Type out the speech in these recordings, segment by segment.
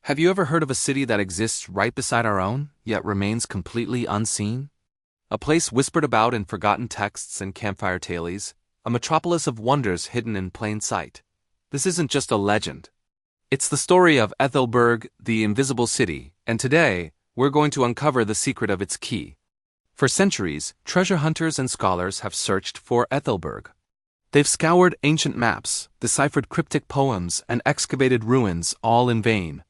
Have you ever heard of a city that exists right beside our own, yet remains completely unseen? A place whispered about in forgotten texts and campfire tales, a metropolis of wonders hidden in plain sight. This isn't just a legend. It's the story of Ethelberg, the invisible city, and today, we're going to uncover the secret of its key. For centuries, treasure hunters and scholars have searched for Ethelberg. They've scoured ancient maps, deciphered cryptic poems, and excavated ruins, all in vain.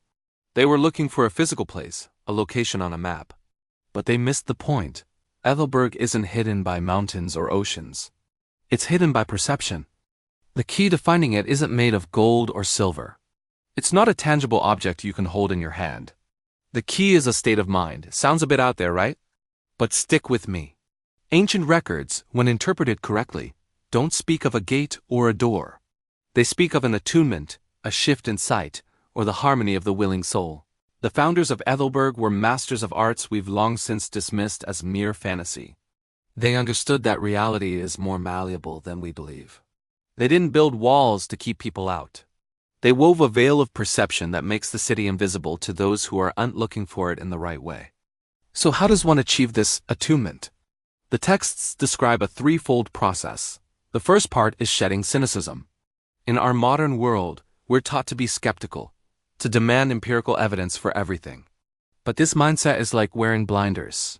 They were looking for a physical place, a location on a map. But they missed the point. Ethelberg isn't hidden by mountains or oceans. It's hidden by perception. The key to finding it isn't made of gold or silver. It's not a tangible object you can hold in your hand. The key is a state of mind. Sounds a bit out there, right? But stick with me. Ancient records, when interpreted correctly, don't speak of a gate or a door. They speak of an attunement, a shift in sight, or the harmony of the willing soul. The founders of Ethelberg were masters of arts we've long since dismissed as mere fantasy. They understood that reality is more malleable than we believe. They didn't build walls to keep people out. They wove a veil of perception that makes the city invisible to those who aren't looking for it in the right way. So how does one achieve this attunement? The texts describe a threefold process. The first part is shedding cynicism. In our modern world, we're taught to be skeptical, to demand empirical evidence for everything. But this mindset is like wearing blinders.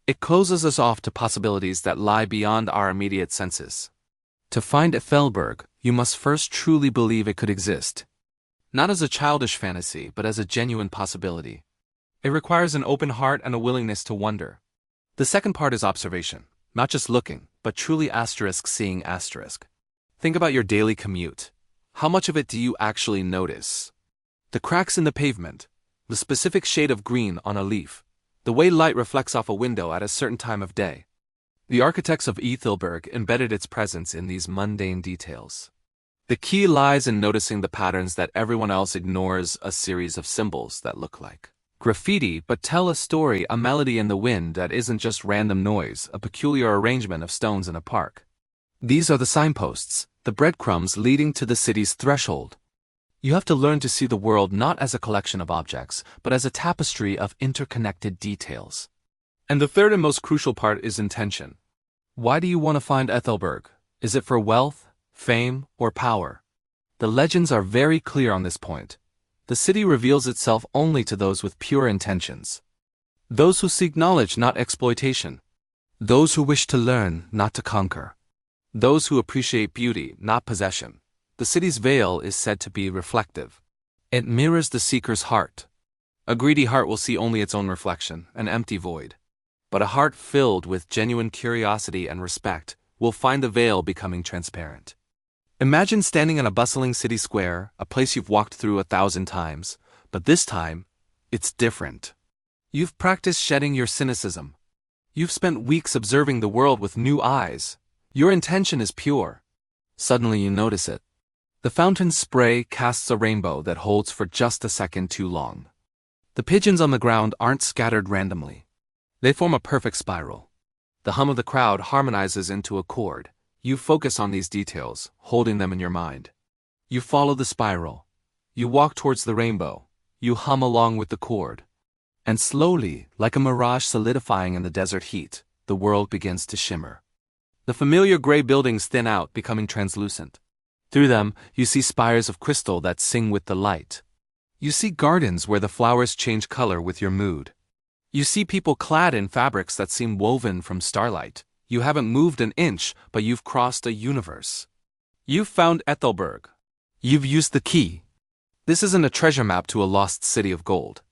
It closes us off to possibilities that lie beyond our immediate senses. To find Ethelberg, you must first truly believe it could exist. Not as a childish fantasy, but as a genuine possibility. It requires an open heart and a willingness to wonder. The second part is observation, not just looking, but truly seeing. Think about your daily commute. How much of it do you actually notice? The cracks in the pavement, the specific shade of green on a leaf, the way light reflects off a window at a certain time of day. The architects of Ethelberg embedded its presence in these mundane details. The key lies in noticing the patterns that everyone else ignores, a series of symbols that look like graffiti but tell a story, a melody in the wind that isn't just random noise, a peculiar arrangement of stones in a park. These are the signposts, the breadcrumbs leading to the city's threshold. You have to learn to see the world not as a collection of objects, but as a tapestry of interconnected details. And the third and most crucial part is intention. Why do you want to find Ethelberg? Is it for wealth, fame, or power? The legends are very clear on this point. The city reveals itself only to those with pure intentions. Those who seek knowledge, not exploitation. Those who wish to learn, not to conquer. Those who appreciate beauty, not possession. The city's veil is said to be reflective. It mirrors the seeker's heart. A greedy heart will see only its own reflection, an empty void. But a heart filled with genuine curiosity and respect will find the veil becoming transparent. Imagine standing in a bustling city square, a place you've walked through 1,000 times, but this time, it's different. You've practiced shedding your cynicism. You've spent weeks observing the world with new eyes. Your intention is pure. Suddenly you notice it. The fountain's spray casts a rainbow that holds for just a second too long. The pigeons on the ground aren't scattered randomly. They form a perfect spiral. The hum of the crowd harmonizes into a chord. You focus on these details, holding them in your mind. You follow the spiral. You walk towards the rainbow. You hum along with the chord. And slowly, like a mirage solidifying in the desert heat, the world begins to shimmer. The familiar gray buildings thin out, becoming translucent. Through them, you see spires of crystal that sing with the light. You see gardens where the flowers change color with your mood. You see people clad in fabrics that seem woven from starlight. You haven't moved an inch, but you've crossed a universe. You've found Ethelberg. You've used the key. This isn't a treasure map to a lost city of gold.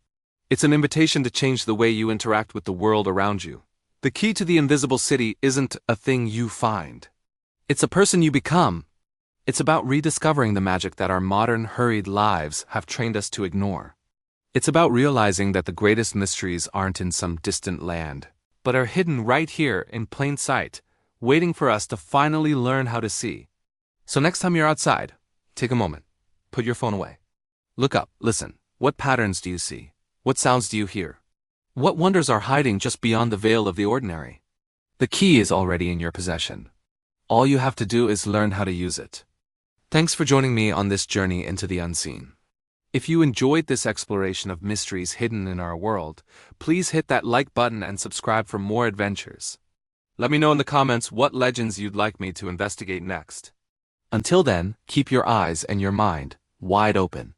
It's an invitation to change the way you interact with the world around you. The key to the invisible city isn't a thing you find. It's a person you become. It's about rediscovering the magic that our modern, hurried lives have trained us to ignore. It's about realizing that the greatest mysteries aren't in some distant land, but are hidden right here in plain sight, waiting for us to finally learn how to see. So next time you're outside, take a moment. Put your phone away. Look up, listen. What patterns do you see? What sounds do you hear? What wonders are hiding just beyond the veil of the ordinary? The key is already in your possession. All you have to do is learn how to use it. Thanks for joining me on this journey into the unseen. If you enjoyed this exploration of mysteries hidden in our world, please hit that like button and subscribe for more adventures. Let me know in the comments what legends you'd like me to investigate next. Until then, keep your eyes and your mind wide open.